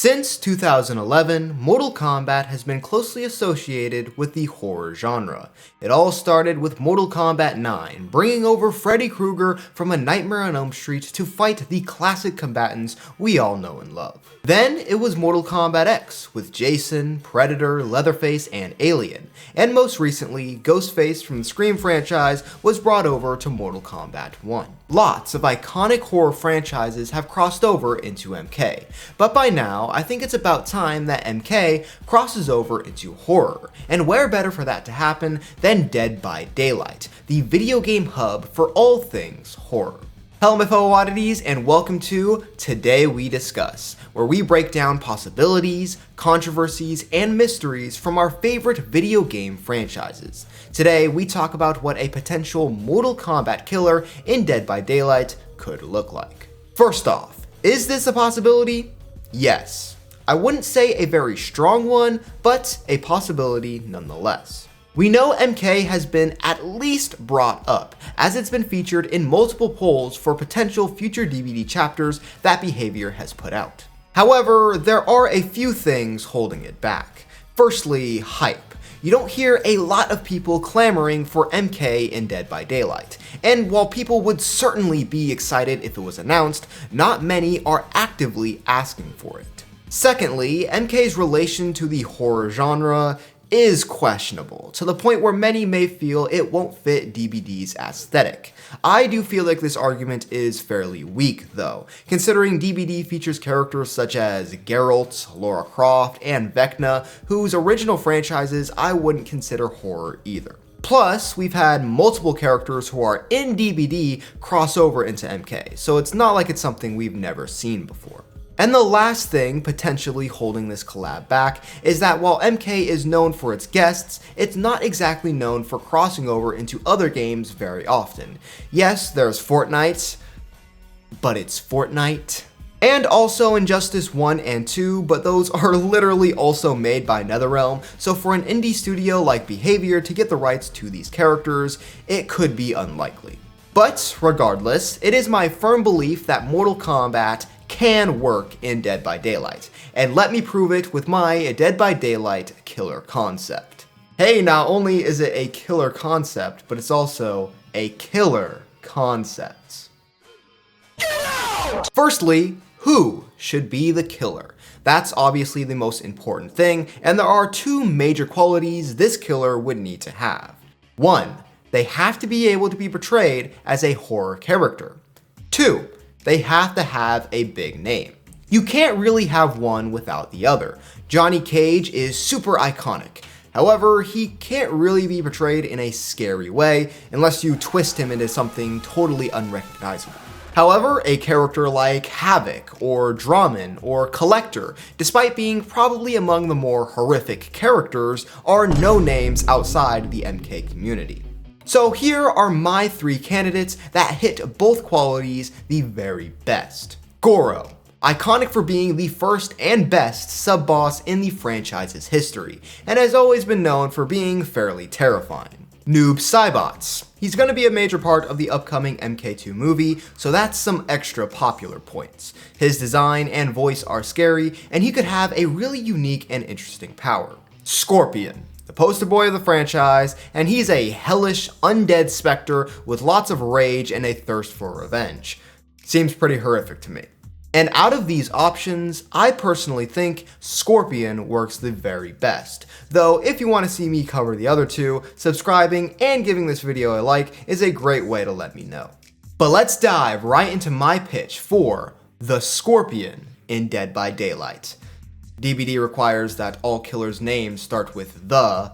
Since 2011, Mortal Kombat has been closely associated with the horror genre. It all started with Mortal Kombat 9, bringing over Freddy Krueger from A Nightmare on Elm Street to fight the classic combatants we all know and love. Then it was Mortal Kombat X, with Jason, Predator, Leatherface, and Alien. And most recently, Ghostface from the Scream franchise was brought over to Mortal Kombat 1. Lots of iconic horror franchises have crossed over into MK, but by now, I think it's about time that MK crosses over into horror, and where better for that to happen than Dead by Daylight, the video game hub for all things horror. Hello my fellow oddities, and welcome to Today We Discuss, where we break down possibilities, controversies, and mysteries from our favorite video game franchises. Today we talk about what a potential Mortal Kombat killer in Dead by Daylight could look like. First off, is this a possibility? Yes. I wouldn't say a very strong one, but a possibility nonetheless. We know MK has been at least brought up, as it's been featured in multiple polls for potential future DVD chapters that Behavior has put out. However, there are a few things holding it back. Firstly, hype. You don't hear a lot of people clamoring for MK in Dead by Daylight, and while people would certainly be excited if it was announced, not many are actively asking for it. Secondly, MK's relation to the horror genre is questionable, to the point where many may feel it won't fit DBD's aesthetic. I do feel like this argument is fairly weak though, considering DBD features characters such as Geralt, Lara Croft, and Vecna, whose original franchises I wouldn't consider horror either. Plus, we've had multiple characters who are in DBD cross over into MK, so it's not like it's something we've never seen before. And the last thing potentially holding this collab back is that while MK is known for its guests, it's not exactly known for crossing over into other games very often. Yes, there's Fortnite, but it's Fortnite. And also Injustice 1 and 2, but those are literally also made by NetherRealm, so for an indie studio like Behavior to get the rights to these characters, it could be unlikely. But regardless, it is my firm belief that Mortal Kombat can work in Dead by Daylight, and let me prove it with my Dead by Daylight killer concept. Hey, not only is it a killer concept, but it's also a killer concept. Get out! Firstly, who should be the killer? That's obviously the most important thing, and there are two major qualities this killer would need to have. 1, they have to be able to be portrayed as a horror character. 2, they have to have a big name. You can't really have one without the other. Johnny Cage is super iconic. However, he can't really be portrayed in a scary way unless you twist him into something totally unrecognizable. However, a character like Havoc or Draman or Collector, despite being probably among the more horrific characters, are no names outside the MK community. So here are my 3 candidates that hit both qualities the very best. Goro, iconic for being the first and best sub-boss in the franchise's history, and has always been known for being fairly terrifying. Noob Saibot, he's going to be a major part of the upcoming MK2 movie, so that's some extra popular points. His design and voice are scary, and he could have a really unique and interesting power. Scorpion, the poster boy of the franchise, and he's a hellish, undead specter with lots of rage and a thirst for revenge. Seems pretty horrific to me. And out of these options, I personally think Scorpion works the very best. Though if you want to see me cover the other two, subscribing and giving this video a like is a great way to let me know. But let's dive right into my pitch for the Scorpion in Dead by Daylight. DBD requires that all killers' names start with the.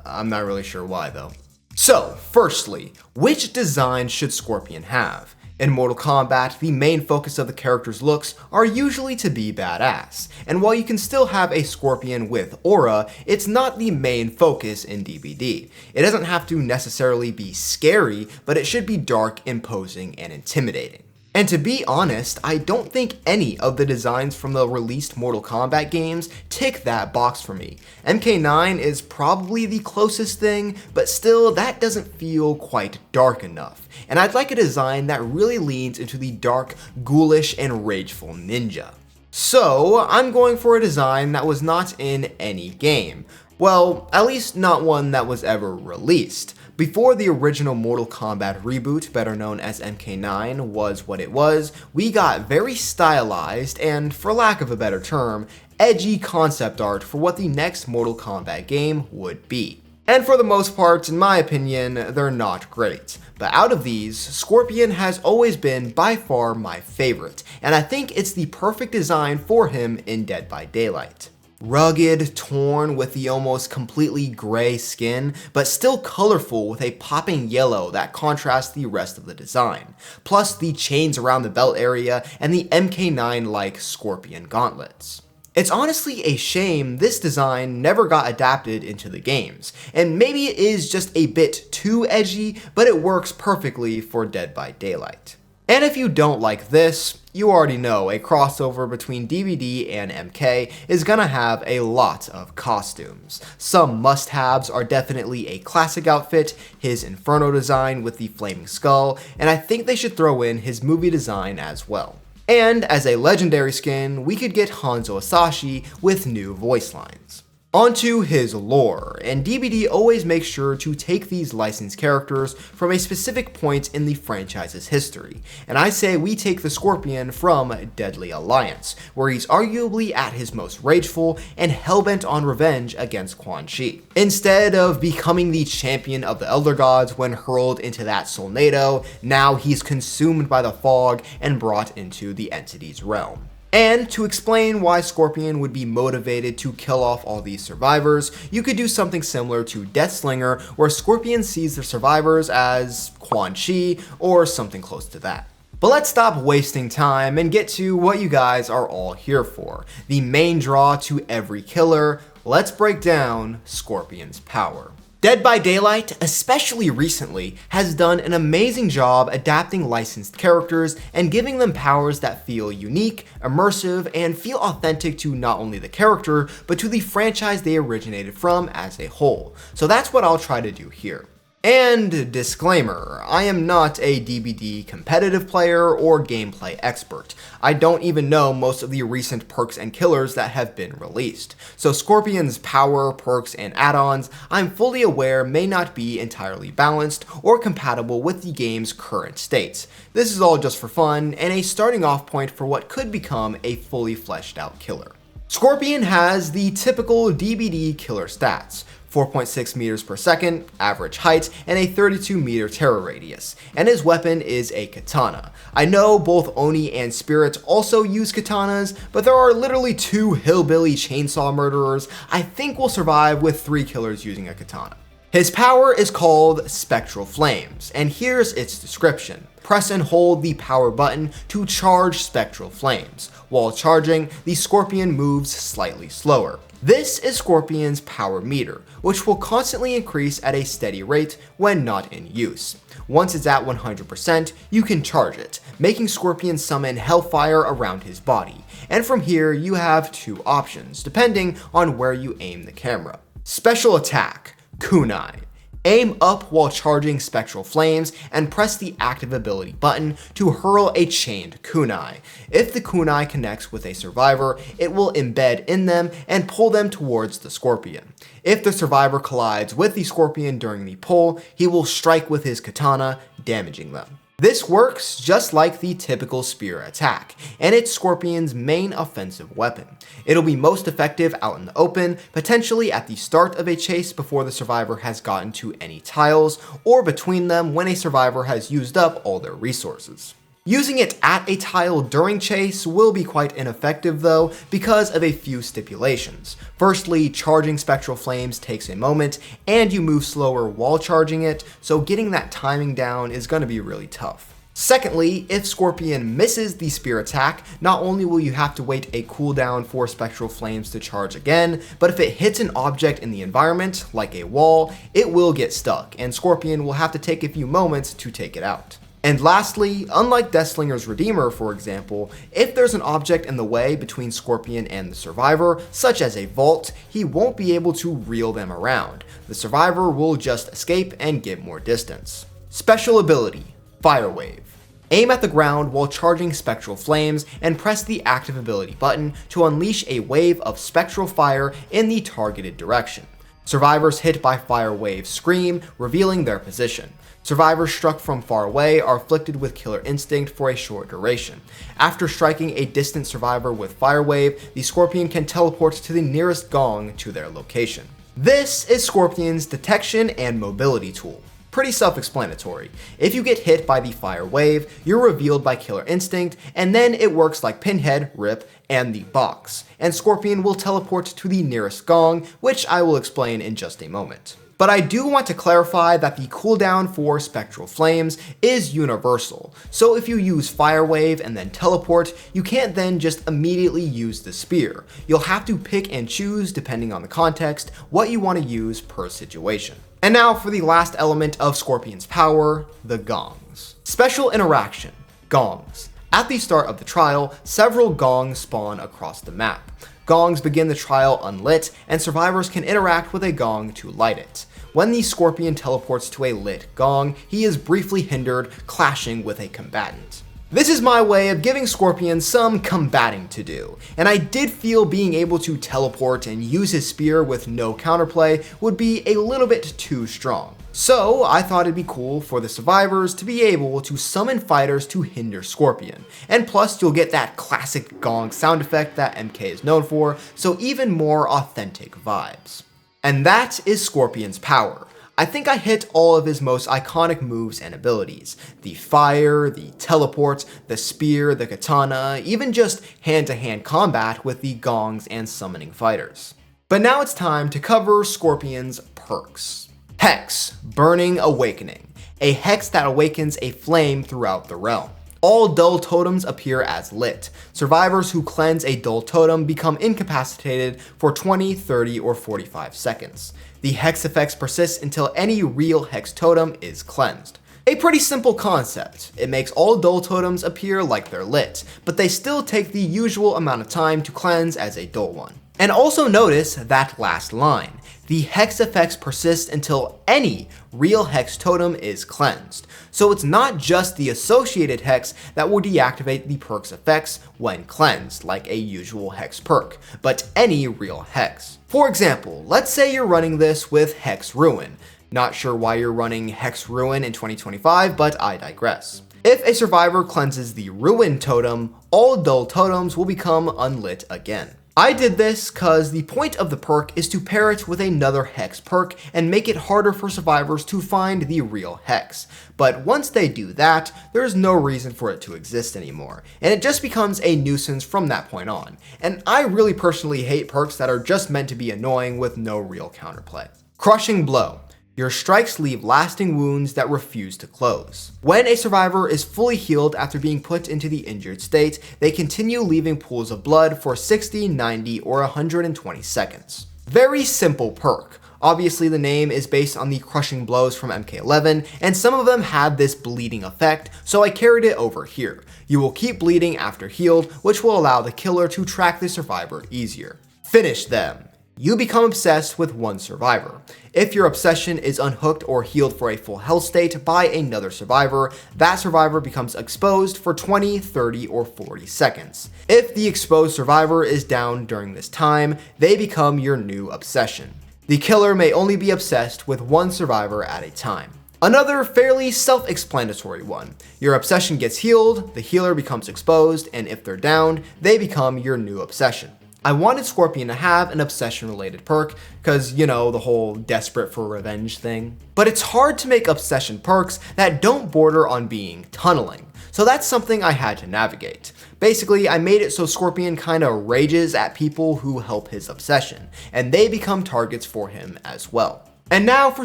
I'm not really sure why though. So, firstly, which design should Scorpion have? In Mortal Kombat, the main focus of the character's looks are usually to be badass, and while you can still have a Scorpion with aura, it's not the main focus in DBD. It doesn't have to necessarily be scary, but it should be dark, imposing, and intimidating. And to be honest, I don't think any of the designs from the released Mortal Kombat games tick that box for me. MK9 is probably the closest thing, but still that doesn't feel quite dark enough. And I'd like a design that really leans into the dark, ghoulish, and rageful ninja. So I'm going for a design that was not in any game. Well, at least not one that was ever released. Before the original Mortal Kombat reboot, better known as MK9, was what it was, we got very stylized and, for lack of a better term, edgy concept art for what the next Mortal Kombat game would be. And for the most part, in my opinion, they're not great. But out of these, Scorpion has always been by far my favorite, and I think it's the perfect design for him in Dead by Daylight. Rugged, torn with the almost completely gray skin, but still colorful with a popping yellow that contrasts the rest of the design, plus the chains around the belt area and the MK9-like Scorpion gauntlets. It's honestly a shame this design never got adapted into the games, and maybe it is just a bit too edgy, but it works perfectly for Dead by Daylight. And if you don't like this, you already know a crossover between DBD and MK is gonna have a lot of costumes. Some must-haves are definitely a classic outfit, his Inferno design with the flaming skull, and I think they should throw in his movie design as well. And as a legendary skin, we could get Hanzo Asashi with new voice lines. Onto his lore, and DBD always makes sure to take these licensed characters from a specific point in the franchise's history, and I say we take the Scorpion from Deadly Alliance, where he's arguably at his most rageful and hellbent on revenge against Quan Chi. Instead of becoming the champion of the Elder Gods when hurled into that Solnado, now he's consumed by the fog and brought into the entity's realm. And to explain why Scorpion would be motivated to kill off all these survivors, you could do something similar to Deathslinger, where Scorpion sees the survivors as Quan Chi or something close to that. But let's stop wasting time and get to what you guys are all here for, the main draw to every killer. Let's break down Scorpion's power. Dead by Daylight, especially recently, has done an amazing job adapting licensed characters and giving them powers that feel unique, immersive, and feel authentic to not only the character, but to the franchise they originated from as a whole. So that's what I'll try to do here. And disclaimer, I am not a DBD competitive player or gameplay expert. I don't even know most of the recent perks and killers that have been released. So Scorpion's power, perks, and add-ons, I'm fully aware may not be entirely balanced or compatible with the game's current state. This is all just for fun and a starting off point for what could become a fully fleshed out killer. Scorpion has the typical DBD killer stats. 4.6 meters per second, average height, and a 32 meter terror radius, and his weapon is a katana. I know both Oni and Spirit also use katanas, but there are literally 2 hillbilly chainsaw murderers I think will survive with 3 killers using a katana. His power is called Spectral Flames, and here's its description. Press and hold the power button to charge Spectral Flames. While charging, the Scorpion moves slightly slower. This is Scorpion's power meter, which will constantly increase at a steady rate when not in use. Once it's at 100%, you can charge it, making Scorpion summon Hellfire around his body. And from here, you have 2 options, depending on where you aim the camera. Special Attack, Kunai. Aim up while charging Spectral Flames and press the active ability button to hurl a chained kunai. If the kunai connects with a survivor, it will embed in them and pull them towards the Scorpion. If the survivor collides with the Scorpion during the pull, he will strike with his katana, damaging them. This works just like the typical spear attack, and it's Scorpion's main offensive weapon. It'll be most effective out in the open, potentially at the start of a chase before the survivor has gotten to any tiles, or between them when a survivor has used up all their resources. Using it at a tile during chase will be quite ineffective though, because of a few stipulations. Firstly, charging Spectral Flames takes a moment, and you move slower while charging it, so getting that timing down is going to be really tough. Secondly, if Scorpion misses the spear attack, not only will you have to wait a cooldown for Spectral Flames to charge again, but if it hits an object in the environment, like a wall, it will get stuck, and Scorpion will have to take a few moments to take it out. And lastly, unlike Deathslinger's Redeemer for example, if there's an object in the way between Scorpion and the survivor, such as a vault, he won't be able to reel them around. The survivor will just escape and get more distance. Special ability, Fire Wave. Aim at the ground while charging spectral flames and press the active ability button to unleash a wave of spectral fire in the targeted direction. Survivors hit by fire waves scream, revealing their position. Survivors struck from far away are afflicted with killer instinct for a short duration. After striking a distant survivor with fire wave, the Scorpion can teleport to the nearest gong to their location. This is Scorpion's detection and mobility tool. Pretty self-explanatory. If you get hit by the fire wave, you're revealed by killer instinct, and then it works like Pinhead, Rip, and the box, and Scorpion will teleport to the nearest gong, which I will explain in just a moment. But I do want to clarify that the cooldown for spectral flames is universal, so if you use fire wave and then teleport, you can't then just immediately use the spear. You'll have to pick and choose, depending on the context, what you want to use per situation. And now for the last element of Scorpion's power, the gongs. Special interaction, gongs. At the start of the trial, several gongs spawn across the map. Gongs begin the trial unlit, and survivors can interact with a gong to light it. When the Scorpion teleports to a lit gong, he is briefly hindered, clashing with a combatant. This is my way of giving Scorpion some combating to do, and I did feel being able to teleport and use his spear with no counterplay would be a little bit too strong. So I thought it'd be cool for the survivors to be able to summon fighters to hinder Scorpion, and plus you'll get that classic gong sound effect that MK is known for, so even more authentic vibes. And that is Scorpion's power. I think I hit all of his most iconic moves and abilities. The fire, the teleport, the spear, the katana, even just hand-to-hand combat with the gongs and summoning fighters. But now it's time to cover Scorpion's perks. Hex, Burning Awakening. A hex that awakens a flame throughout the realm. All dull totems appear as lit. Survivors who cleanse a dull totem become incapacitated for 20, 30, or 45 seconds. The hex effects persist until any real hex totem is cleansed. A pretty simple concept. It makes all dull totems appear like they're lit, but they still take the usual amount of time to cleanse as a dull one. And also notice that last line. The hex effects persist until any real hex totem is cleansed. So it's not just the associated hex that will deactivate the perk's effects when cleansed, like a usual hex perk, but any real hex. For example, let's say you're running this with Hex Ruin. Not sure why you're running Hex Ruin in 2025, but I digress. If a survivor cleanses the Ruin totem, all dull totems will become unlit again. I did this cause the point of the perk is to pair it with another hex perk and make it harder for survivors to find the real hex. But once they do that, there is no reason for it to exist anymore, and it just becomes a nuisance from that point on. And I really personally hate perks that are just meant to be annoying with no real counterplay. Crushing Blow. Your strikes leave lasting wounds that refuse to close. When a survivor is fully healed after being put into the injured state, they continue leaving pools of blood for 60, 90, or 120 seconds. Very simple perk. Obviously the name is based on the crushing blows from MK11, and some of them have this bleeding effect, so I carried it over here. You will keep bleeding after healed, which will allow the killer to track the survivor easier. Finish them. You become obsessed with one survivor. If your obsession is unhooked or healed for a full health state by another survivor, that survivor becomes exposed for 20, 30, or 40 seconds. If the exposed survivor is down during this time, they become your new obsession. The killer may only be obsessed with one survivor at a time. Another fairly self-explanatory one. Your obsession gets healed, the healer becomes exposed, and if they're downed, they become your new obsession. I wanted Scorpion to have an obsession-related perk, cause you know, the whole desperate for revenge thing. But it's hard to make obsession perks that don't border on being tunneling, so that's something I had to navigate. Basically, I made it so Scorpion kinda rages at people who help his obsession, and they become targets for him as well. And now for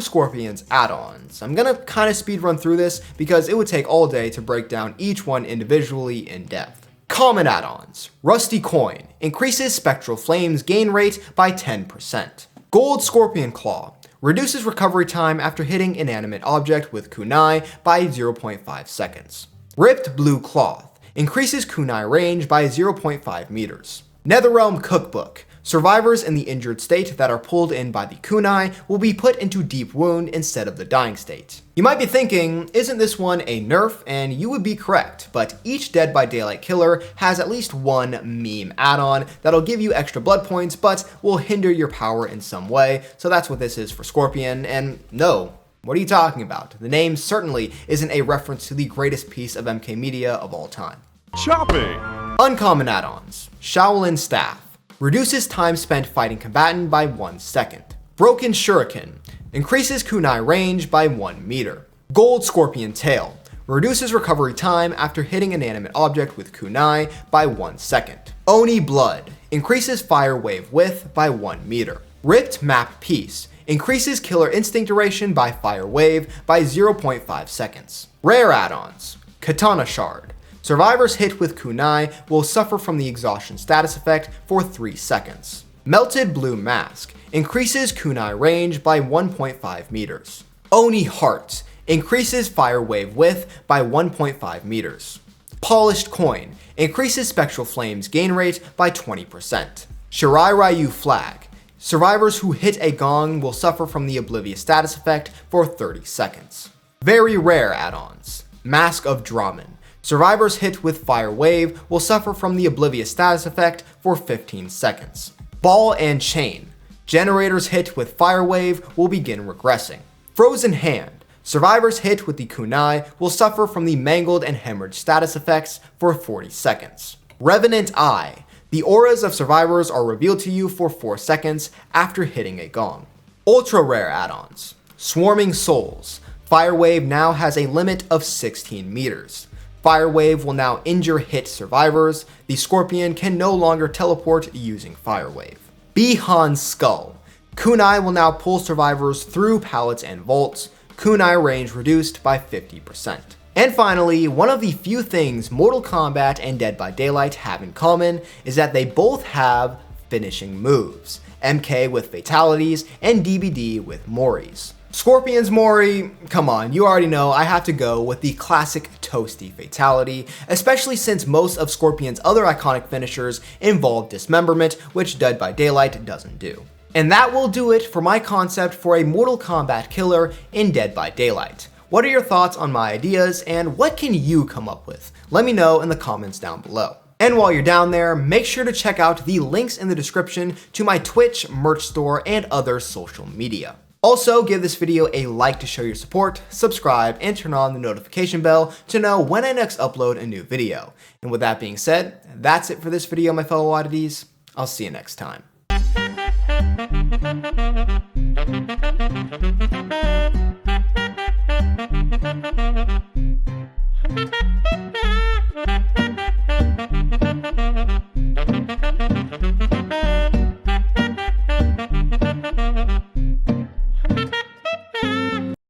Scorpion's add-ons. I'm gonna kinda speed run through this because it would take all day to break down each one individually in depth. Common add-ons. Rusty Coin. Increases Spectral Flame's gain rate by 10%. Gold Scorpion Claw. Reduces recovery time after hitting inanimate object with kunai by 0.5 seconds. Ripped Blue Cloth. Increases kunai range by 0.5 meters. Netherrealm Cookbook. Survivors in the injured state that are pulled in by the kunai will be put into deep wound instead of the dying state. You might be thinking, isn't this one a nerf? And you would be correct, but each Dead by Daylight killer has at least one meme add-on that'll give you extra blood points but will hinder your power in some way, so that's what this is for Scorpion, and no. What are you talking about? The name certainly isn't a reference to the greatest piece of MK media of all time. Chopping! Uncommon add-ons. Shaolin Staff. Reduces time spent fighting combatant by 1 second. Broken Shuriken. Increases kunai range by 1 meter. Gold Scorpion Tail. Reduces recovery time after hitting an inanimate object with kunai by 1 second. Oni Blood. Increases fire wave width by 1 meter. Ripped Map Piece. Increases killer instinct duration by fire wave by 0.5 seconds. Rare add-ons. Katana Shard. Survivors hit with kunai will suffer from the exhaustion status effect for 3 seconds. Melted Blue Mask. Increases kunai range by 1.5 meters. Oni Heart. Increases fire wave width by 1.5 meters. Polished Coin. Increases spectral flames gain rate by 20%. Shirai Ryu Flag. Survivors who hit a gong will suffer from the oblivious status effect for 30 seconds. Very rare add-ons. Mask of Draman. Survivors hit with Fire Wave will suffer from the oblivious status effect for 15 seconds. Ball and Chain. Generators hit with Fire Wave will begin regressing. Frozen Hand. Survivors hit with the kunai will suffer from the mangled and hemorrhage status effects for 40 seconds. Revenant Eye. The auras of survivors are revealed to you for 4 seconds after hitting a gong. Ultra rare add-ons. Swarming Souls. Fire Wave now has a limit of 16 meters. Fire Wave will now injure hit survivors. The Scorpion can no longer teleport using Fire Wave. Bihan's Skull. Kunai will now pull survivors through pallets and vaults. Kunai range reduced by 50%. And finally, one of the few things Mortal Kombat and Dead by Daylight have in common is that they both have finishing moves. MK with fatalities and DBD with Moris. Scorpion's Mori, come on, you already know I have to go with the classic toasty fatality, especially since most of Scorpion's other iconic finishers involve dismemberment, which Dead by Daylight doesn't do. And that will do it for my concept for a Mortal Kombat killer in Dead by Daylight. What are your thoughts on my ideas, and what can you come up with? Let me know in the comments down below. And while you're down there, make sure to check out the links in the description to my Twitch, merch store, and other social media. Also, give this video a like to show your support, subscribe, and turn on the notification bell to know when I next upload a new video. And with that being said, that's it for this video, my fellow oddities. I'll see you next time.